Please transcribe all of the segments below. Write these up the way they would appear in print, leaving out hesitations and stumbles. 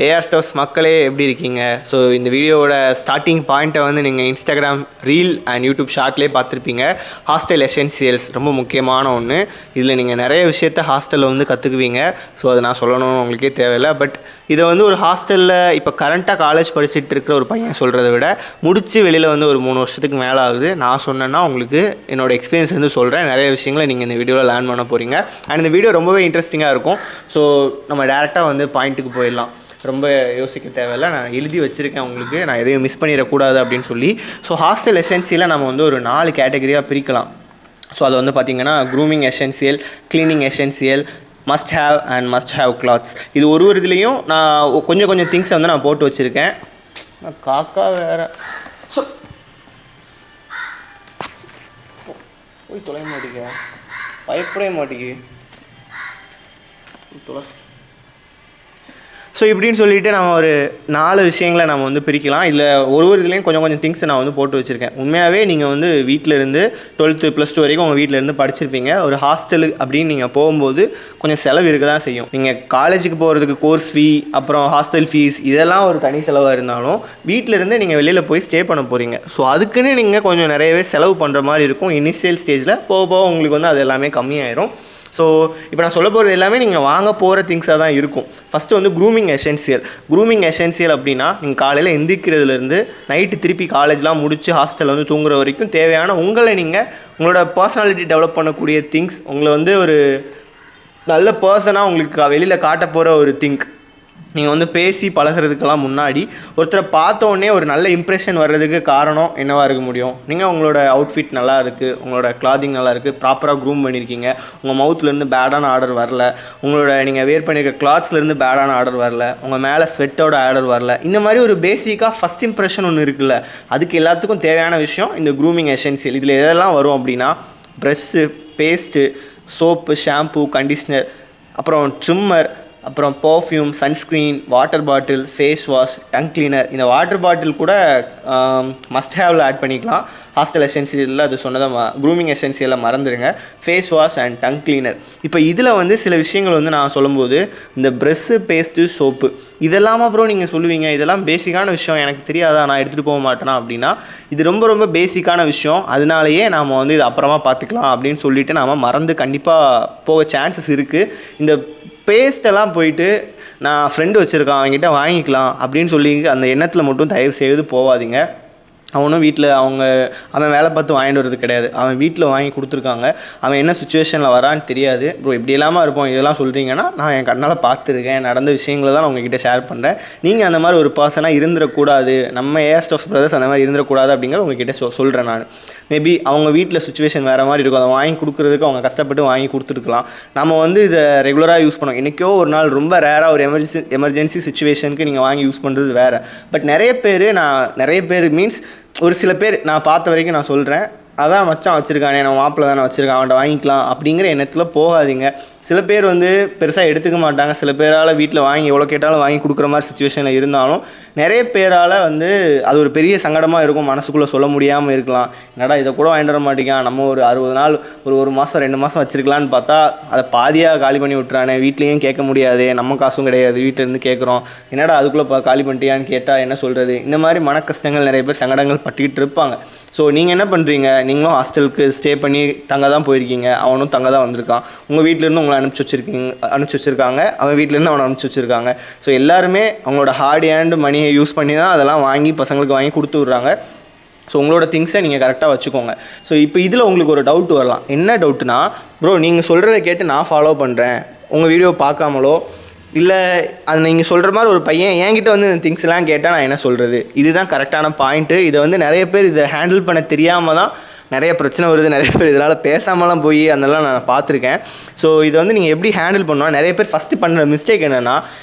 AR stores மக்களே எப்படி இருக்கீங்க? ஸோ இந்த வீடியோவோட ஸ்டார்டிங் பாயிண்ட்டை வந்து நீங்கள் இன்ஸ்டாகிராம் ரீல் அண்ட் யூடியூப் ஷார்ட்லேயே பார்த்துருப்பீங்க. ஹாஸ்டல் எசென்சியல்ஸ் ரொம்ப முக்கியமான ஒன்று. இதில் நீங்கள் நிறைய விஷயத்த ஹாஸ்டலில் வந்து கற்றுக்குவீங்க. ஸோ அதை நான் சொல்லணும்னு உங்களுக்கே தேவையில்லை. பட் இதை வந்து ஒரு ஹாஸ்டலில் இப்போ கரண்ட்டாக காலேஜ் படிச்சுட்டு இருக்கிற ஒரு பையன் சொல்கிறத விட முடித்து வெளியில் வந்து ஒரு 3 வருஷத்துக்கு மேலே ஆகுது. நான் சொன்னேன்னா உங்களுக்கு என்னோடய எக்ஸ்பீரியன்ஸ் வந்து சொல்கிறேன். நிறைய விஷயங்களை நீங்கள் இந்த வீடியோவில் லேர்ன் பண்ண போகிறீங்க. அண்ட் இந்த வீடியோ ரொம்பவே இன்ட்ரெஸ்டிங்காக இருக்கும். ஸோ நம்ம டேரெக்டாக வந்து பாயிண்ட்டுக்கு போயிடலாம். ரொம்ப யோசிக்க தேவையில்லை. நான் எழுதி வச்சுருக்கேன் உங்களுக்கு, நான் எதையும் மிஸ் பண்ணிடக்கூடாது அப்படின்னு சொல்லி. ஸோ ஹாஸ்டல் எசென்சியலாக நம்ம வந்து ஒரு 4 கேட்டகரியாக பிரிக்கலாம். ஸோ அது வந்து பார்த்திங்கன்னா grooming essential, cleaning essential, must have and must have clothes. இது ஒரு இதுலேயும் நான் கொஞ்சம் திங்ஸை வந்து நான் போட்டு வச்சுருக்கேன். காக்கா வேறு ஸோ போய் தொலைய மாட்டேங்க, பயப்படவே மாட்டேங்கு தொலை. ஸோ இப்படின்னு சொல்லிவிட்டு நம்ம ஒரு 4 விஷயங்களை நம்ம வந்து பிரிக்கலாம். இதில் ஒரு இதுலேயும் கொஞ்சம் திங்ஸை நான் வந்து போட்டு வச்சுருக்கேன். உண்மையாகவே நீங்கள் வந்து வீட்டிலேருந்து 12th +2 வரைக்கும் உங்கள் வீட்டிலேருந்து படிச்சிருப்பீங்க. ஒரு ஹாஸ்டலு அப்படின்னு நீங்கள் போகும்போது கொஞ்சம் செலவு இருக்க தான் செய்யும். நீங்கள் காலேஜுக்கு போகிறதுக்கு கோர்ஸ் ஃபீ, அப்புறம் ஹாஸ்டல் ஃபீஸ், இதெல்லாம் ஒரு தனி செலவாக இருந்தாலும் வீட்டிலேருந்து நீங்கள் வெளியில் போய் ஸ்டே பண்ண போகிறீங்க. ஸோ அதுக்குன்னு நீங்கள் கொஞ்சம் நிறையவே செலவு பண்ணுற மாதிரி இருக்கும். இனிஷியல் ஸ்டேஜில் போக உங்களுக்கு வந்து அது எல்லாமே கம்மியாயிரும். ஸோ இப்போ நான் சொல்ல போகிறது எல்லாமே நீங்கள் வாங்க போகிற திங்ஸாக தான் இருக்கும். ஃபஸ்ட்டு வந்து க்ரூமிங் எசென்சியல் அப்படின்னா நீங்கள் காலையில் எந்திரிக்கிறதுலேருந்து நைட்டு திருப்பி காலேஜ்லாம் முடித்து ஹாஸ்டலில் வந்து தூங்குற வரைக்கும் தேவையான உங்களோட பர்சனாலிட்டி டெவலப் பண்ணக்கூடிய திங்ஸ், உங்களை வந்து ஒரு நல்ல பர்சனாக உங்களுக்கு வெளியில் காட்ட போகிற ஒரு திங்க். நீங்கள் வந்து பேசி பழகிறதுக்கெல்லாம் முன்னாடி ஒருத்தரை பார்த்த உடனே ஒரு நல்ல இம்ப்ரெஷன் வர்றதுக்கு காரணம் என்னவாக இருக்க முடியும்? நீங்கள் உங்களோட அவுட்ஃபிட் நல்லா இருக்குது, உங்களோட கிளாத்திங் நல்லா இருக்குது, ப்ராப்பராக க்ரூம் பண்ணியிருக்கீங்க, உங்கள் மவுத்துலேருந்து பேடான ஆர்டர் வரல, உங்களோட நீங்கள் வேர் பண்ணியிருக்க கிளாத்ஸ்லேருந்து பேடான ஆர்டர் வரல, உங்கள் மேலே ஸ்வெட்டோட ஆர்டர் வரல. இந்த மாதிரி ஒரு பேசிக்காக ஃபஸ்ட் இம்ப்ரெஷன் ஒன்று இருக்குல்ல, அதுக்கு எல்லாத்துக்கும் தேவையான விஷயம் இந்த க்ரூமிங் எசென்சியல். இதில் எதெல்லாம் வரும் அப்படின்னா brush, paste, soap, shampoo, conditioner, அப்புறம் ட்ரிம்மர், அப்புறம் perfume, sunscreen, water bottle, face wash, tongue cleaner. இந்த வாட்டர் பாட்டில் கூட மஸ்ட் ஹேவில் ஆட் பண்ணிக்கலாம். ஹாஸ்டல் எசென்சியலில் அது சொன்னதை க்ரூமிங் எசென்சியலில் மறந்துடுங்க. Face wash and tongue cleaner. இப்போ இதில் வந்து சில விஷயங்கள் வந்து நான் சொல்லும்போது இந்த ப்ரெஷ்ஷு, பேஸ்ட்டு, சோப்பு இதெல்லாம் அப்புறம் நீங்கள் சொல்லுவீங்க இதெல்லாம் பேசிக்கான விஷயம், எனக்கு தெரியாதா, நான் எடுத்துகிட்டு போக மாட்டேனா அப்படின்னா, இது ரொம்ப பேசிக்கான விஷயம். அதனாலேயே நாம் வந்து இது அப்புறமா பார்த்துக்கலாம் அப்படின்னு சொல்லிவிட்டு நாம் மறந்து கண்டிப்பாக போக சான்சஸ் இருக்குது. இந்த பேஸ்ட்டெல்லாம் போயிட்டு நான் ஃப்ரெண்டு வச்சுருக்கான் அவங்ககிட்ட வாங்கிக்கலாம் அப்படின்னு சொல்லி அந்த எண்ணத்தில் மட்டும் தயவு செய்து போகாதீங்க. அவனும் வீட்டில் அவன் வேலை பார்த்து வாங்கிட்டு வரது கிடையாது. அவன் வீட்டில் வாங்கி கொடுத்துருக்காங்க. அவன் என்ன சுச்சுவேஷனில் வரான்னு தெரியாது. ப்ரோ இப்படி இல்லாமல் இருப்போம் இதெல்லாம் சொல்கிறீங்கன்னா நான் என் கண்ணால் பார்த்துருக்கேன், நடந்த விஷயங்களை தான் நான் உங்ககிட்ட ஷேர் பண்ணுறேன். நீங்கள் அந்த மாதிரி ஒரு பர்சனாக இருந்துடக்கூடாது, நம்ம ஏஆர் ஸ்டோர்ஸ் பிரதர்ஸ் அந்த மாதிரி இருந்துடக்கூடாது அப்படிங்கிறத உங்ககிட்ட சொல்கிறேன் நான். மேபி அவங்க வீட்டில் சுச்சுவேஷன் வேறு மாதிரி இருக்கும், அதை வாங்கி கொடுக்குறதுக்கு அவங்க கஷ்டப்பட்டு வாங்கி கொடுத்துருக்கலாம். நம்ம வந்து இதை ரெகுலராக யூஸ் பண்ணோம். என்றைக்கோ ஒரு நாள் ரொம்ப ரேராக ஒரு எமர்ஜென்சி சுச்சுவேஷனுக்கு நீங்கள் வாங்கி யூஸ் பண்ணுறது வேறு. பட் நிறைய பேர் மீன்ஸ் ஒரு சில பேர் நான் பார்த்த வரைக்கும் நான் சொல்கிறேன், அதான் மச்சான் வச்சுருக்கானே, நம்ம மாப்பிள்ளை தானே வச்சுருக்கான், அவன்கிட்ட வாங்கிக்கலாம் அப்படிங்கிற எண்ணத்தில் போகாதீங்க. சில பேர் வந்து பெருசாக எடுத்துக்க மாட்டாங்க. சில பேரால் வீட்டில் வாங்கி எவ்வளோ கேட்டாலும் வாங்கி கொடுக்குற மாதிரி சுச்சுவேஷனில் இருந்தாலும் நிறைய பேரால் வந்து அது ஒரு பெரிய சங்கடமாக இருக்கும். மனசுக்குள்ளே சொல்ல முடியாமல் இருக்கலாம், என்னடா இதை கூட வாங்கிட்டு வர மாட்டேங்கான், நம்ம ஒரு 60 நாள் ஒரு மாதம் 2 மாதம் வச்சுருக்கலான்னு பார்த்தா அதை பாதியாக காலி பண்ணி விட்டுறானே, வீட்லேயும் கேட்க முடியாது, நம்ம காசும் கிடையாது, வீட்டிலேருந்து கேட்குறோம், என்னடா அதுக்குள்ளே காலி பண்ணிட்டியான்னு கேட்டால் என்ன சொல்கிறது? இந்த மாதிரி மன கஷ்டங்கள் நிறைய பேர் சங்கடங்கள் பட்டுக்கிட்டு இருப்பாங்க. ஸோ நீங்கள் என்ன பண்ணுறீங்க? நீங்களும் ஹாஸ்டலுக்கு ஸ்டே பண்ணி தங்க தான் போயிருக்கீங்க, அவனும் தங்க தான் வந்திருக்கான், உங்கள் வீட்டிலேருந்து உங்களை அனுப்பிச்சி வச்சுருக்காங்க, அவன் வீட்டிலேருந்து அவனை அனுப்பிச்சி வச்சுருக்காங்க. ஸோ எல்லாருமே அவங்களோட ஹார்ட் ஹேண்ட் மணியை யூஸ் பண்ணி தான் அதெல்லாம் வாங்கி பசங்களுக்கு வாங்கி கொடுத்து விட்றாங்க. ஸோ உங்களோட திங்ஸை நீங்கள் கரெக்டாக வச்சுக்கோங்க. ஸோ இப்போ இதில் உங்களுக்கு ஒரு டவுட் வரலாம். என்ன டவுட்னா, ப்ரோ நீங்கள் சொல்கிறத கேட்டு நான் ஃபாலோ பண்ணுறேன், உங்கள் வீடியோ பார்க்காமலோ இல்லை அது நீங்கள் சொல்கிற மாதிரி ஒரு பையன் என்கிட்ட வந்து இந்த திங்ஸ்லாம் கேட்டால் நான் என்ன சொல்கிறது? இதுதான் கரெக்டான பாயிண்ட்டு. இதை வந்து நிறைய பேர் இதை ஹேண்டில் பண்ண தெரியாமல் தான் நிறைய பிரச்சனை வருது. நிறைய பேர் இதனால் பேசாமலாம் போய் அதெல்லாம் நான் பார்த்துருக்கேன். ஸோ இதை வந்து நீங்கள் எப்படி ஹேண்டில் பண்ணணும்? நிறைய பேர் ஃபஸ்ட்டு பண்ணுற மிஸ்டேக் என்னென்னா,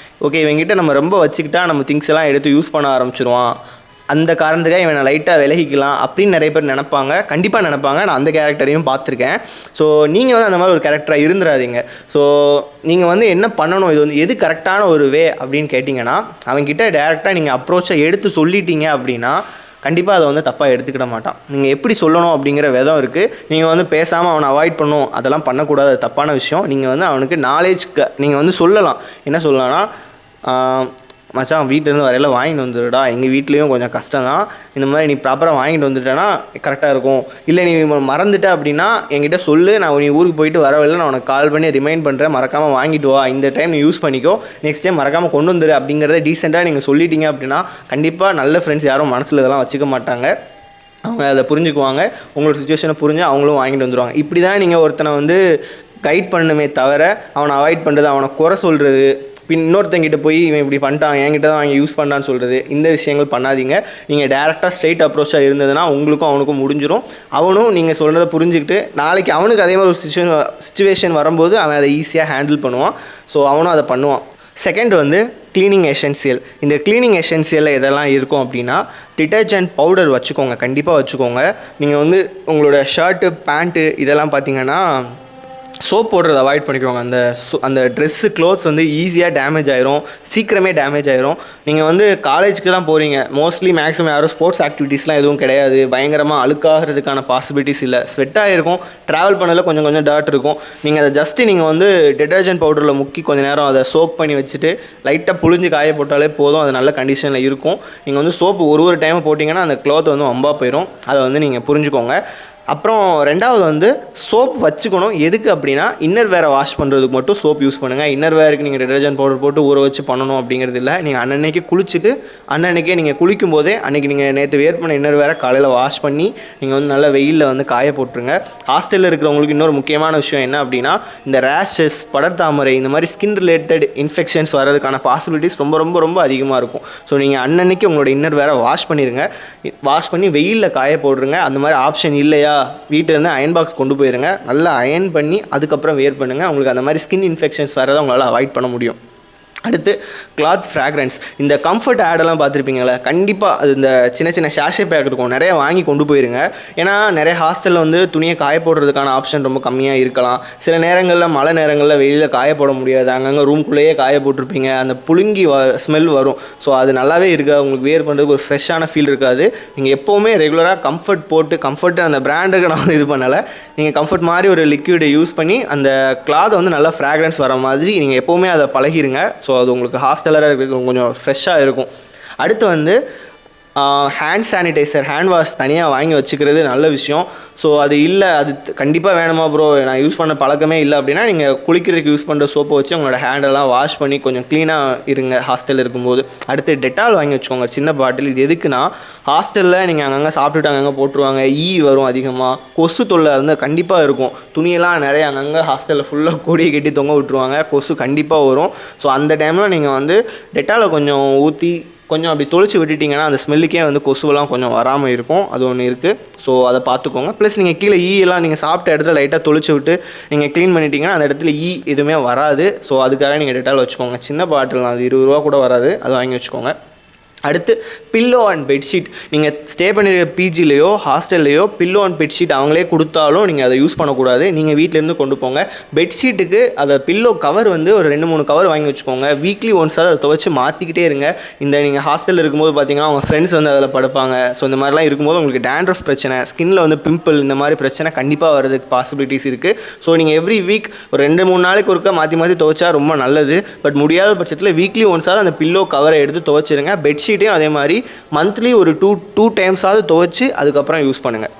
ஓகே இவங்கிட்ட நம்ம ரொம்ப வச்சுக்கிட்டா நம்ம திங்ஸ் எல்லாம் எடுத்து யூஸ் பண்ண ஆரம்பிச்சிருவான், அந்த காரணத்துக்காக இவனை லைட்டாக விலகிக்கலாம் அப்படின்னு நிறைய பேர் நினைப்பாங்க. கண்டிப்பாக நினைப்பாங்க. நான் அந்த கேரக்டரையும் பார்த்துருக்கேன். ஸோ நீங்கள் வந்து அந்த மாதிரி ஒரு கேரக்டராக இருந்துடாதீங்க. ஸோ நீங்கள் வந்து என்ன பண்ணணும், இது வந்து எது கரெக்டான ஒரு வே அப்படின்னு கேட்டிங்கன்னா, அவங்ககிட்ட டேரெக்டாக நீங்கள் அப்ரோச்சை எடுத்து சொல்லிட்டீங்க அப்படின்னா கண்டிப்பாக அதை வந்து தப்பாக எடுத்துக்கிட மாட்டான். நீங்கள் எப்படி சொல்லணும் அப்படிங்கிற விதம் இருக்குது. நீங்கள் வந்து பேசாமல் அவனை அவாய்ட் பண்ணணும், அதெல்லாம் பண்ணக்கூடாது, தப்பான விஷயம். நீங்கள் வந்து அவனுக்கு நாலேஜ்க்கு நீங்கள் வந்து சொல்லலாம். என்ன சொல்லலாம்னா, மச்சான் வீட்டிலேருந்து வரையில வாங்கிட்டு வந்துடுடா, எங்கள் வீட்லேயும் கொஞ்சம் கஷ்டம் தான், இந்த மாதிரி நீ ப்ராப்பராக வாங்கிட்டு வந்துட்டேன்னா கரெக்டாக இருக்கும். இல்லை நீ மறந்துட்ட அப்படின்னா என்கிட்ட சொல்லு, நான் நீ ஊருக்கு போயிட்டு வரவில்லை, நான் உனக்கு கால் பண்ணி ரிமைண்ட் பண்ணுறேன், மறக்காமல் வாங்கிட்டு வா, இந்த டைம் நீ யூஸ் பண்ணிக்கோ, நெக்ஸ்ட் டைம் மறக்காமல் கொண்டு வந்துரு அப்படிங்கிறத டீசெண்டாக நீங்கள் சொல்லிட்டீங்க அப்படின்னா கண்டிப்பாக நல்ல ஃப்ரெண்ட்ஸ் யாரும் மனசில் இதெல்லாம் வச்சுக்க மாட்டாங்க. அவங்க அதை புரிஞ்சுக்குவாங்க, உங்களோட சுச்சுவேஷனை புரிஞ்சு அவங்களும் வாங்கிட்டு வந்துடுவாங்க. இப்படி தான் நீங்கள் ஒருத்தனை வந்து கைட் பண்ணணுமே தவிர அவனை அவாய்ட் பண்ணுறது, அவனை குறை சொல்கிறது, இன்னொருத்தங்கிட்ட போய் இவன் இப்படி பண்ணிட்டான் என்கிட்ட தான் வாங்கி யூஸ் பண்ணான்னு சொல்கிறது, இந்த விஷயங்கள் பண்ணாதீங்க. நீங்கள் டேரெக்டாக ஸ்ட்ரெயிட் அப்ரோச்சாக இருந்ததுன்னா உங்களுக்கும் அவனுக்கும் முடிஞ்சிடும். அவனும் நீங்கள் சொல்கிறத புரிஞ்சுக்கிட்டு நாளைக்கு அவனுக்கு அதே மாதிரி ஒரு சுச்சுவேஷன் வரும்போது அவன் அதை ஈஸியாக ஹேண்டில் பண்ணுவான். ஸோ அவனும் அதை பண்ணுவான். செகண்ட் வந்து க்ளீனிங் எசென்சியல். இந்த க்ளீனிங் எசென்சியலில் எதெல்லாம் இருக்கும் அப்படின்னா, டிட்டர்ஜென்ட் பவுடர் வச்சுக்கோங்க, கண்டிப்பாக வச்சுக்கோங்க. நீங்கள் வந்து உங்களோட ஷர்ட்டு பேண்ட்டு இதெல்லாம் பார்த்தீங்கன்னா சோப் போடுறத அவாய்ட் பண்ணிக்கோங்க. அந்த ட்ரெஸ்ஸு க்ளோத்ஸ் வந்து ஈஸியாக டேமேஜ் ஆயிரும், சீக்கிரமே டேமேஜ் ஆயிரும். நீங்கள் வந்து காலேஜுக்கு தான் போகிறீங்க, மோஸ்ட்லி மேக்ஸிமம் யாரும் ஸ்போர்ட்ஸ் ஆக்டிவிட்டீஸ்லாம் எதுவும் கிடையாது, பயங்கரமாக அழுக்காகிறதுக்கான பாசிபிலிட்டிஸ் இல்லை, ஸ்வெட்டாக இருக்கும், ட்ராவல் பண்ணல கொஞ்சம் கொஞ்சம் டர்ட் இருக்கும். நீங்கள் அதை ஜஸ்ட்டு நீங்கள் வந்து டிட்டர்ஜென்ட் பவுடரில் முக்கி கொஞ்சம் நேரம் அதை சோக் பண்ணி வச்சுட்டு லைட்டாக புழிஞ்சு காய போட்டாலே போதும், அது நல்ல கண்டிஷனில் இருக்கும். நீங்கள் வந்து சோப்பு ஒரு டைம் போட்டிங்கன்னா அந்த க்ளாத் வந்து வம்பா போயிடும், அதை வந்து நீங்கள் புரிஞ்சுக்கோங்க. அப்புறம் ரெண்டாவது வந்து சோப் வச்சுக்கணும். எதுக்கு அப்படின்னா இன்னர் வேரை வாஷ் பண்ணுறதுக்கு மட்டும் சோப் யூஸ் பண்ணுங்கள். இன்னர் வேருக்கு நீங்கள் டிட்டர்ஜென்ட் பவுடர் போட்டு ஊற வச்சு பண்ணணும் அப்படிங்கிறது இல்லை. நீங்கள் அன்னன்னைக்கு குளிச்சுட்டு அன்னன்னைக்கே நீங்கள் குளிக்கும் போதே அன்றைக்கி நீங்கள் நேற்று வேர் பண்ண இன்னர் வேரை காலையில் வாஷ் பண்ணி நீங்கள் வந்து நல்லா வெயிலில் வந்து காய போட்டுருங்க. ஹாஸ்டலில் இருக்கிறவங்களுக்கு இன்னொரு முக்கியமான விஷயம் என்ன அப்படின்னா, இந்த ரேஷஸ், படர்தாமரை, இந்த மாதிரி ஸ்கின் ரிலேட்டட் இன்ஃபெக்ஷன்ஸ் வரதுக்கான பாசிபிலிட்டிஸ் ரொம்ப ரொம்ப ரொம்ப அதிகமாக இருக்கும். ஸோ நீங்கள் அன்னன்னைக்கு உங்களோட இன்னர் வேரை வாஷ் பண்ணிடுங்க, வாஷ் பண்ணி வெயிலில் காய போடுறங்க. அந்த மாதிரி ஆப்ஷன் இல்லையா, வீட்டிலேருந்து அயன் பாக்ஸ் கொண்டு போயிருங்க, நல்லா அயன் பண்ணி அதுக்கப்புறம் வேர் பண்ணுங்கள். உங்களுக்கு அந்த மாதிரி ஸ்கின் இன்ஃபெக்ஷன்ஸ் வரதை உங்களால் அவாய்ட் பண்ண முடியும். அடுத்து கிளாத் ஃப்ராக்ரன்ஸ். இந்த கம்ஃபர்ட் ஆடெல்லாம் பார்த்துருப்பீங்களே, கண்டிப்பாக அது இந்த சின்ன சின்ன ஷாஷே பேக் இருக்கும், நிறைய வாங்கி கொண்டு போயிருங்க. ஏன்னா நிறைய ஹாஸ்டலில் வந்து துணியை காய போடுறதுக்கான ஆப்ஷன் ரொம்ப கம்மியாக இருக்கலாம். சில நேரங்களில் மழை நேரங்களில் வெளியில் காய போட முடியாது, அங்கங்கே ரூம்குள்ளேயே காய போட்டிருப்பீங்க, அந்த புழுங்கி ஸ்மெல் வரும். ஸோ அது நல்லாவே இருக்காது, உங்களுக்கு வேர் பண்ணுறதுக்கு ஒரு ஃப்ரெஷ்ஷான ஃபீல் இருக்காது. நீங்கள் எப்போவுமே ரெகுலராக கம்ஃபர்ட் போட்டு, கம்ஃபர்ட் அந்த பிராண்டுக்கு நான் வந்து இது பண்ணலை, நீங்கள் கம்ஃபர்ட் மாதிரி ஒரு லிக்விடை யூஸ் பண்ணி அந்த கிளாத்தை வந்து நல்லா ஃப்ராக்ரன்ஸ் வர மாதிரி நீங்கள் எப்போவுமே அதை பழகிருங்க. ஸோ அது உங்களுக்கு ஹாஸ்டலராக இருக்கிறது கொஞ்சம் ஃப்ரெஷ்ஷாக இருக்கும். அடுத்து வந்து ஹேண்ட் சானிடைசர், ஹேண்ட் வாஷ் தனியாக வாங்கி வச்சுக்கிறது நல்ல விஷயம். ஸோ அது இல்லை, அது கண்டிப்பாக வேணுமா ப்ரோ, நான் யூஸ் பண்ண பழக்கமே இல்லை அப்படின்னா நீங்கள் குளிக்கிறதுக்கு யூஸ் பண்ணுற சோப்பை வச்சு உங்களோட ஹேண்டெல்லாம் வாஷ் பண்ணி கொஞ்சம் க்ளீனாக இருங்க ஹாஸ்டலில் இருக்கும்போது. அடுத்து டெட்டால் வாங்கி வச்சுக்கோங்க, சின்ன பாட்டில். இது எதுக்குன்னா, ஹாஸ்டலில் நீங்கள் அங்கங்கே சாப்பிட்டுட்டு அங்கங்கே போட்டுருவாங்க, வரும் அதிகமாக, கொசு தொல்லை வந்து கண்டிப்பாக இருக்கும். துணியெல்லாம் நிறைய அங்கங்கே ஹாஸ்டலில் ஃபுல்லாக கொடியை கட்டி தொங்க விட்டுருவாங்க, கொசு கண்டிப்பாக வரும். ஸோ அந்த டைமில் நீங்கள் வந்து டெட்டாலை கொஞ்சம் ஊற்றி கொஞ்சம் அப்படி தொளிச்சு விட்டுட்டிங்கன்னா அந்த ஸ்மெல்லுக்கே வந்து கொசுவெல்லாம் கொஞ்சம் வராமல் இருக்கும். அது ஒன்று இருக்குது. ஸோ அதை பார்த்துக்கோங்க. ப்ளஸ் நீங்கள் கீழே எல்லாம் நீங்கள் சாப்பிட்ட இடத்துல லைட்டாக தொளிச்சு விட்டு நீங்கள் க்ளீன் பண்ணிட்டீங்கன்னா அந்த இடத்துல எதுவுமே வராது. ஸோ அதுக்காக நீங்கள் டெட்டால் வச்சுக்கோங்க. சின்ன பாட்டில் தான், அது 20 ரூபா கூட வராது, அதை வாங்கி வச்சுக்கோங்க. அடுத்து பில்லோ அண்ட் பெட்ஷீட். நீங்கள் ஸ்டே பண்ணியிருக்க பிஜிலேயோ ஹாஸ்டல்லையோ பில்லோ அண்ட் பெட்ஷீட் அவங்களே கொடுத்தாலும் நீங்கள் அதை யூஸ் பண்ணக்கூடாது, நீங்கள் வீட்டிலேருந்து கொண்டு போங்க. பெட்ஷீட்டுக்கு அதை பில்லோ கவர் வந்து ஒரு 2-3 கவர் வாங்கி வச்சுக்கோங்க. வீக்லி ஒன்ஸ் அதை துவைச்சி மாற்றிக்கிட்டே இருங்க. இந்த நீங்கள் ஹாஸ்டலில் இருக்கும்போது பார்த்தீங்கன்னா அவங்க ஃப்ரெண்ட்ஸ் வந்து அதில் படுப்பாங்க. ஸோ இந்த மாதிரிலாம் இருக்கும்போது உங்களுக்கு டேண்ட்ரஃப் பிரச்சனை, ஸ்கின்னில் வந்து பிம்பிள், இந்த மாதிரி பிரச்சனை கண்டிப்பாக வரதுக்கு பாசிபிலிட்டிஸ் இருக்குது. ஸோ நீங்கள் எவ்ரி வீக் ஒரு 2-3 நாளைக்கு ஒருக்கா மாற்றி மாற்றி துவைச்சா ரொம்ப நல்லது. பட் முடியாத பட்சத்தில் வீக்லி ஒன்ஸாவது அந்த பில்லோ கவரை எடுத்து துவைச்சிருங்க. பெட்ஷீட்டையும் அதே மாதிரி மந்த்லி ஒரு 2 டைம்ஸாவது துவைச்சி அதுக்கப்புறம் யூஸ் பண்ணுங்கள்.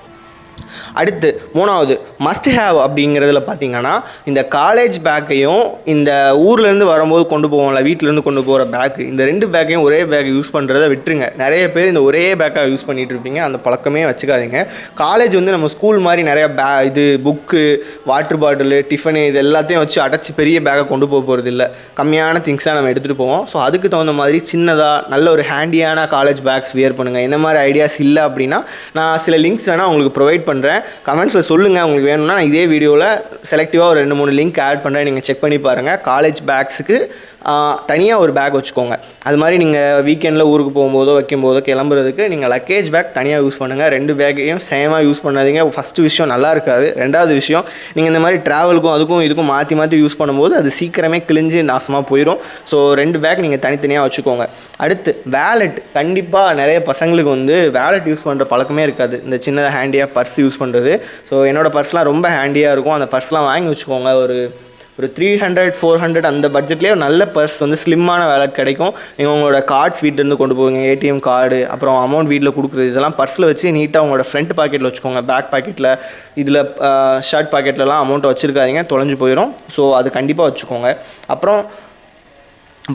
அடுத்து மூணாவது மஸ்ட் ஹேவ் அப்படிங்கிறதுல பார்த்தீங்கன்னா, இந்த காலேஜ் பேக்கையும் இந்த ஊர்லேருந்து வரும்போது கொண்டு போவோம்ல, வீட்டிலேருந்து கொண்டு போகிற பேக்கு, இந்த 2 பேக்கையும் ஒரே பேக் யூஸ் பண்ணுறதை விட்டுருங்க. நிறைய பேர் இந்த ஒரே பேக்காக யூஸ் பண்ணிகிட்டு இருப்பீங்க, அந்த பழக்கமே வச்சுக்காதீங்க. காலேஜ் வந்து நம்ம ஸ்கூல் மாதிரி நிறையா இது புக்கு, வாட்டர் பாட்டிலு, டிஃபனு, இது எல்லாத்தையும் வச்சு அடைச்சி பெரிய பேக்கை கொண்டு போகிறது இல்லை. கம்மியான திங்ஸாக நம்ம எடுத்துகிட்டு போவோம். ஸோ அதுக்கு தகுந்த மாதிரி சின்னதாக நல்ல ஒரு ஹேண்டியான காலேஜ் பேக்ஸ் வியர் பண்ணுங்கள். இந்த மாதிரி ஐடியாஸ் இல்லை அப்படின்னா நான் சில லிங்க்ஸ் வேணால் உங்களுக்கு ப்ரொவைட் பண்ணுறேன், கமெண்ட்ஸில் சொல்லுங்கள். உங்களுக்கு வேணும்னா நான் இதே வீடியோவில் செலக்டிவாக ஒரு 2-3 லிங்க் ஆட் பண்ணுறேன், நீங்கள் செக் பண்ணி பாருங்கள். காலேஜ் பேக்ஸுக்கு தனியாக ஒரு பேக் வச்சுக்கோங்க. அது மாதிரி நீங்கள் வீக்கெண்டில் ஊருக்கு போகும்போதோ வைக்கும்போதோ கிளம்புறதுக்கு நீங்கள் லக்கேஜ் பேக் தனியாக யூஸ் பண்ணுங்கள். 2 பேக்கையும் சேமாக யூஸ் பண்ணாதீங்க. ஃபஸ்ட்டு விஷயம் நல்லா இருக்காது. ரெண்டாவது விஷயம், நீங்கள் இந்த மாதிரி ட்ராவலுக்கும் அதுக்கும் இதுக்கும் மாற்றி மாற்றி யூஸ் பண்ணும்போது அது சீக்கிரமே கிழிஞ்சு நாசமாக போயிடும். ஸோ 2 பேக் நீங்கள் தனித்தனியாக வச்சுக்கோங்க. அடுத்து வேலெட். கண்டிப்பாக நிறைய பசங்களுக்கு வந்து வேலெட் யூஸ் பண்ணுற பழக்கமே இருக்காது, இந்த சின்னதாக ஹேண்டியாக பர்ஸ் யூஸ் பண்ணுறது. ஸோ என்னோடய பர்ஸ்லாம் ரொம்ப ஹேண்டியாக இருக்கும், அந்த பர்ஸ்லாம் வாங்கி வச்சுக்கோங்க. ஒரு ஒரு 300-400 அந்த பட்ஜெட்லேயே ஒரு நல்ல பர்ஸ் வந்து ஸ்லிம்மான வேலட் கிடைக்கும். நீங்கள் உங்களோட கார்ட்ஸ் வீட்டிலேருந்து கொண்டு போவீங்க, ஏடிஎம் கார்டு, அப்புறம் அமௌண்ட் வீட்டில் கொடுக்குறது, இதெல்லாம் பர்ஸில் வச்சு நீட்டாக உங்களோட ஃப்ரண்ட் பாக்கெட்டில் வச்சுக்கோங்க. பேக் பாக்கெட்டில், இதில் ஷர்ட் பாக்கெட்லலாம் அமௌண்ட்டை வச்சுருக்காதீங்க, தொலைஞ்சு போயிடும். ஸோ அது கண்டிப்பாக வச்சுக்கோங்க. அப்புறம்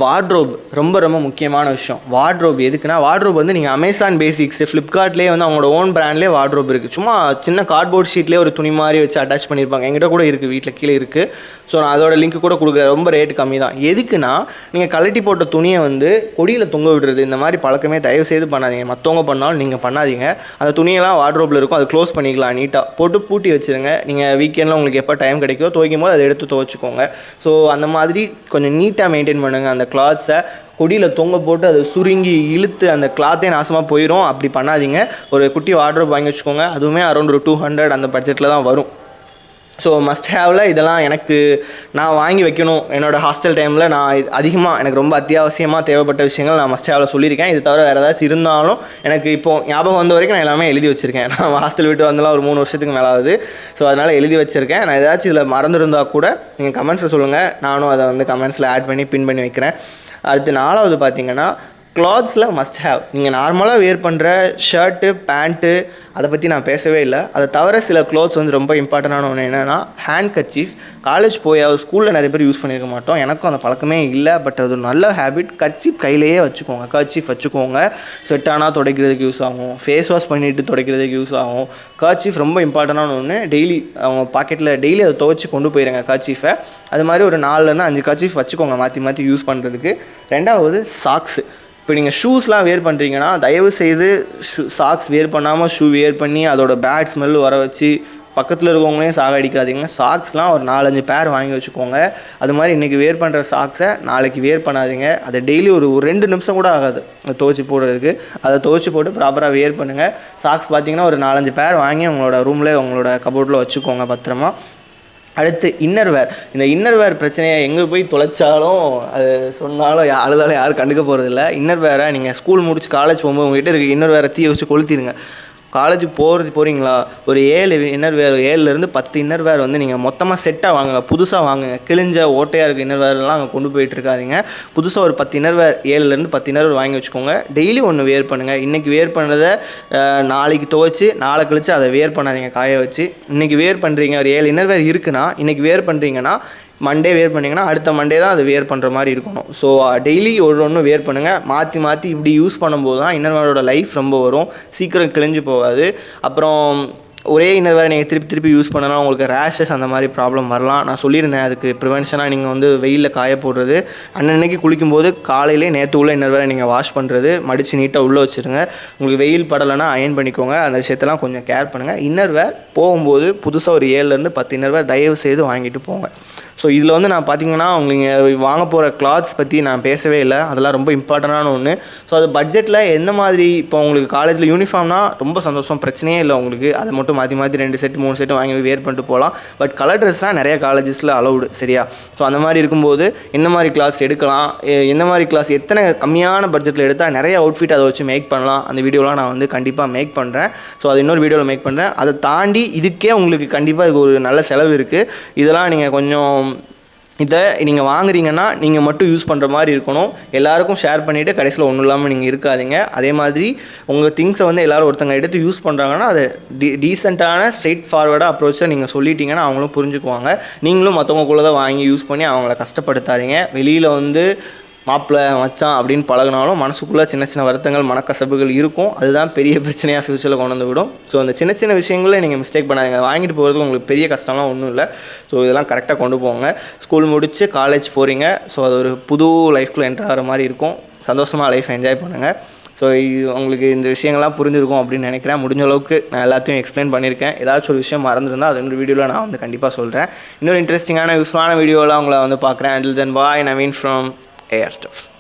வார்ட்ரோப் ரொம்ப ரொம்ப முக்கியமான விஷயம். வார்ட்ரோப் எதுக்குன்னா, வார்ட்ரோப் வந்து நீங்கள் அமேசான் பேசிக்ஸ், ஃப்ளிப்கார்ட்லேயே வந்து அவங்களோட ஓன் பிராண்ட்லேயே வார்ட்ரோப் இருக்குது. சும்மா சின்ன கார்ட்போர்ட் ஷீட்லேயே ஒரு துணி மாதிரி வச்சு அட்டாச் பண்ணியிருப்பாங்க. எங்கிட்ட கூட இருக்குது, வீட்டில் கீழே இருக்குது. ஸோ நான் அதோட லிங்க் கூட கொடுக்குறேன். ரொம்ப ரேட்டு கம்மி தான். எதுக்குன்னா, நீங்கள் கழட்டி போட்ட துணியை வந்து கொடியில் தொங்க விடுறது, இந்த மாதிரி பழக்கமே தயவு செய்து பண்ணாதீங்க. மற்றவங்க பண்ணாலும் நீங்கள் பண்ணாதீங்க. அந்த துணியெல்லாம் வார்ட்ரோப்பில் இருக்கும், அது க்ளோஸ் பண்ணிக்கலாம், நீட்டாக போட்டு பூட்டி வச்சுருங்க. நீங்கள் வீக்கெண்டில் உங்களுக்கு எப்போ டைம் கிடைக்குதோ துவைக்கும் போது அதை எடுத்து துவைச்சிக்கோங்க. ஸோ அந்த மாதிரி கொஞ்சம் நீட்டாக மெயின்டைன் பண்ணுங்கள். அந்த கிளாத்ஸை கொடியில் தொங்க போட்டு அது சுருங்கி இழுத்து அந்த கிளாத்தே நாசமாக போயிடும். அப்படி பண்ணாதீங்க. ஒரு குட்டி வார்ட்ரோப் வாங்கி வச்சுக்கோங்க. அதுவுமே அரௌண்ட் ஒரு 200 அந்த பட்ஜெட்டில் தான் வரும். ஸோ மஸ்ட் ஹேவில் இதெல்லாம் எனக்கு நான் வாங்கி வைக்கணும். என்னோடய ஹாஸ்டல் டைமில் நான் அதிகமாக எனக்கு ரொம்ப அத்தியாவசியமாக தேவைப்பட்ட விஷயங்கள் நான் மஸ்ட் ஹேவில் சொல்லியிருக்கேன். இது தவிர வேறு ஏதாச்சும் இருந்தாலும் எனக்கு இப்போது ஞாபகம் வந்த வரைக்கும் நான் எல்லாமே எழுதி வச்சுருக்கேன். நான் ஹாஸ்டல் விட்டு வந்தெல்லாம் ஒரு 3 வருஷத்துக்கு மேலே ஆகுது. ஸோ அதனால் எழுதி வச்சுருக்கேன். நான் ஏதாச்சும் இதில் மறந்துருந்தால் கூட நீங்கள் கமெண்ட்ஸில் சொல்லுங்கள், நானும் அதை வந்து கமெண்ட்ஸில் ஆட் பண்ணி பின் பண்ணி வைக்கிறேன். அடுத்து 4வது பார்த்தீங்கன்னா, கிளாத்ஸில் மஸ்ட் ஹேவ். நீங்கள் நார்மலாக வேர் பண்ணுற ஷர்ட்டு, பேண்ட்டு, அதை பற்றி நான் பேசவே இல்லை. அதை தவிர சில க்ளோத்ஸ் வந்து ரொம்ப இம்பார்ட்டண்டான ஒன்று என்னென்னா, ஹேண்ட் கர்ச்சீஃப். காலேஜ் போய் ஸ்கூலில் நிறைய பேர் யூஸ் பண்ணியிருக்க மாட்டோம். எனக்கும் அந்த பழக்கமே இல்லை. பட் அது ஒரு நல்ல ஹேபிட். கர்ச்சீஃப் கையிலேயே வச்சுக்கோங்க. கர்ச்சீஃப் வச்சுக்கோங்க. ஸ்வெட் ஆனால் துடைக்கிறதுக்கு யூஸ் ஆகும், ஃபேஸ் வாஷ் பண்ணிவிட்டு துடைக்கிறதுக்கு யூஸ் ஆகும். கர்ச்சீஃப் ரொம்ப இம்பார்ட்டண்டான ஒன்று. டெய்லி அவங்க பாக்கெட்டில் டெய்லி அதை துவைச்சி கொண்டு போயிருங்க கர்ச்சீஃபை. அது மாதிரி ஒரு 4-5 கர்ச்சீஃப் வச்சுக்கோங்க மாற்றி மாற்றி யூஸ் பண்ணுறதுக்கு. 2வது சாக்ஸு. இப்போ நீங்கள் ஷூஸ்லாம் வேர் பண்ணுறீங்கன்னா தயவு செய்து சாக்ஸ் வேர் பண்ணாமல் ஷூ வேர் பண்ணி அதோட பேட் ஸ்மெல் வர வச்சு பக்கத்தில் இருக்கவங்களையும் சாகடிக்காதீங்க. சாக்ஸ்லாம் ஒரு 4-5 பேர் வாங்கி வச்சுக்கோங்க. அது மாதிரி இன்றைக்கி வேர் பண்ணுற சாக்ஸை நாளைக்கு வேர் பண்ணாதீங்க. அதை டெய்லி ஒரு 2 நிமிஷம் கூட ஆகாது துவைச்சி போடுறதுக்கு. அதை துவைச்சி போட்டு ப்ராப்பராக வேர் பண்ணுங்கள். சாக்ஸ் பார்த்தீங்கன்னா ஒரு 4-5 பேர் வாங்கி உங்களோட ரூமில் உங்களோட கபோர்டில் வச்சுக்கோங்க பத்திரமா. அடுத்து இன்னர்வேர். இந்த இன்னர்வேர் பிரச்சனையை எங்கே போய் தொலைச்சாலும் அது சொன்னாலும் அழுதாலும் யாரும் கண்டுக்க போகிறதில்ல. இன்னர்வேரை நீங்கள் ஸ்கூல் முடிச்சு காலேஜ் போகும்போது உங்கள்கிட்ட இருக்க இன்னர்வேரை தீ வச்சு கொளுத்திடுங்க. காலேஜுக்கு போகிறீங்களா, ஒரு 7 இன்னர்வேர், 7லேருந்து 10 இன்னர்வேர் வந்து நீங்கள் மொத்தமாக செட்டாக வாங்குங்க. புதுசாக வாங்குங்க. கிழிஞ்ச ஓட்டையாக இருக்க இன்னர்வேர்லாம் அங்கே கொண்டு போயிட்டு இருக்காதிங்க. புதுசாக ஒரு 10 இன்னர்வேர், 7லேருந்து 10 இன்னர்வேர் வாங்கி வச்சுக்கோங்க. டெய்லி ஒன்று வேர் பண்ணுங்கள். இன்றைக்கி வேர் பண்ணதை நாளைக்கு துவைச்சி நாளை கழித்து அதை வேர் பண்ணாதீங்க காய வச்சு. இன்றைக்கி வேர் பண்ணுறீங்க, ஒரு 7 இன்னர்வேர் இருக்குன்னா இன்றைக்கி வேர் பண்ணுறீங்கன்னா மண்டே வேர் பண்ணிங்கன்னா அடுத்த மண்டே தான் அது வேர் பண்ணுற மாதிரி இருக்கணும். ஸோ டெய்லி ஒன்று வேர் பண்ணுங்கள். மாற்றி மாற்றி இப்படி யூஸ் பண்ணும்போது தான் இன்னர்வேரோட லைஃப் ரொம்ப வரும், சீக்கிரம் கிழிஞ்சு போகாது. அப்புறம் ஒரே இன்னர்வேரை நீங்கள் திருப்பி யூஸ் பண்ணலாம், உங்களுக்கு ரேஷஸ் அந்த மாதிரி ப்ராப்ளம் வரலாம். நான் சொல்லியிருந்தேன் அதுக்கு ப்ரிவென்ஷனாக நீங்கள் வந்து வெயிலில் காய போடுறது, அன்னன்னைக்கு குளிக்கும்போது காலையிலே நேற்று உள்ள இன்னர்வேரை நீங்கள் வாஷ் பண்ணுறது, மடித்து நீட்டாக உள்ளே வச்சுருங்க. உங்களுக்கு வெயில் படலைன்னா அயன் பண்ணிக்கோங்க. அந்த விஷயத்தெல்லாம் கொஞ்சம் கேர் பண்ணுங்கள். இன்னர்வேர் போகும்போது புதுசாக ஒரு 7லேருந்து 10 இன்னர்வேர் தயவு செய்து வாங்கிட்டு போங்க. ஸோ இதில் வந்து நான் பார்த்தீங்கன்னா உங்களுக்கு வாங்க போகிற கிளாத்ஸ் பற்றி நான் பேசவே இல்லை. அதெல்லாம் ரொம்ப இம்பார்ட்டண்டான ஒன்று. ஸோ அது பட்ஜெட்டில் எந்த மாதிரி, இப்போ உங்களுக்கு காலேஜில் யூனிஃபார்ம்னா ரொம்ப சந்தோஷம், பிரச்சனையே இல்லை உங்களுக்கு. அதை மட்டும் மாற்றி 2 செட் 3 செட்டு வாங்கி வேர் பண்ணிட்டு போகலாம். பட் கலர் ட்ரெஸ் தான் நிறைய காலேஜஸில் அலௌடு, சரியா? ஸோ அந்த மாதிரி இருக்கும்போது என்ன மாதிரி கிளாஸ் எடுக்கலாம், எந்த மாதிரி கிளாஸ் எத்தனை கம்மியான பட்ஜெட்டில் எடுத்தால் நிறைய அவுட்ஃபிட் அதை வச்சு மேக் பண்ணலாம், அந்த வீடியோலாம் நான் வந்து கண்டிப்பாக மேக் பண்ணுறேன். ஸோ அது இன்னொரு வீடியோவில் மேக் பண்ணுறேன். அதை தாண்டி இதுக்கே உங்களுக்கு கண்டிப்பாக இதுக்கு ஒரு நல்ல செலவு இருக்குது. இதெல்லாம் நீங்கள் கொஞ்சம் இதை நீங்கள் வாங்குறீங்கன்னா நீங்கள் மட்டும் யூஸ் பண்ணுற மாதிரி இருக்கணும். எல்லாருக்கும் ஷேர் பண்ணிவிட்டு கடைசியில் ஒன்றும் இல்லாமல் நீங்கள் இருக்காதீங்க. அதே மாதிரி உங்கள் திங்ஸை வந்து எல்லோரும் ஒருத்தங்க எடுத்து யூஸ் பண்ணுறாங்கன்னா அதை டீசெண்டான ஸ்ட்ரெயிட் ஃபார்வர்டாக அப்ரோச்சை நீங்கள் சொல்லிட்டீங்கன்னா அவங்களும் புரிஞ்சுக்குவாங்க. நீங்களும் மற்றவங்களுக்குள்ளே தான் வாங்கி யூஸ் பண்ணி அவங்கள கஷ்டப்படுத்தாதீங்க. வெளியில் வந்து மாப்பிள்ளை மச்சான் அப்படின்னு பழகினாலும் மனசுக்குள்ளே சின்ன சின்ன வருத்தங்கள், மனக்கசப்புகள் இருக்கும். அதுதான் பெரிய பிரச்சனையாக ஃப்யூச்சரில் கொண்டு வந்து விடும். ஸோ அந்த சின்ன சின்ன விஷயங்களில் நீங்கள் மிஸ்டேக் பண்ணாதீங்க. வாங்கிட்டு போகிறதுக்கு உங்களுக்கு பெரிய கஷ்டம்லாம் ஒன்றும் இல்லை. ஸோ இதெல்லாம் கரெக்டாக கொண்டு போங்க. ஸ்கூல் முடித்து காலேஜ் போகிறீங்க. ஸோ அது ஒரு புது லைஃப்குள்ளே என்ட்ரு ஆகிற மாதிரி இருக்கும். சந்தோஷமாக லைஃப் என்ஜாய் பண்ணுங்கள். ஸோ உங்களுக்கு இந்த விஷயங்கள்லாம் புரிஞ்சிருக்கும் அப்படின்னு நினைக்கிறேன். முடிஞ்ச அளவுக்கு நான் எல்லாத்தையும் எக்ஸ்பிளைன் பண்ணியிருக்கேன். ஏதாச்சும் ஒரு விஷயம் மறந்துருந்தால் அது இன்னொரு வீடியோவில் நான் வந்து கண்டிப்பாக சொல்கிறேன். இன்னொரு இன்ட்ரெஸ்டிங்கான யூஸ்ஃபுல்லான வீடியோவில் உங்களை வந்து பார்க்குறேன். Until then, bye. Naveen from Air Stuff.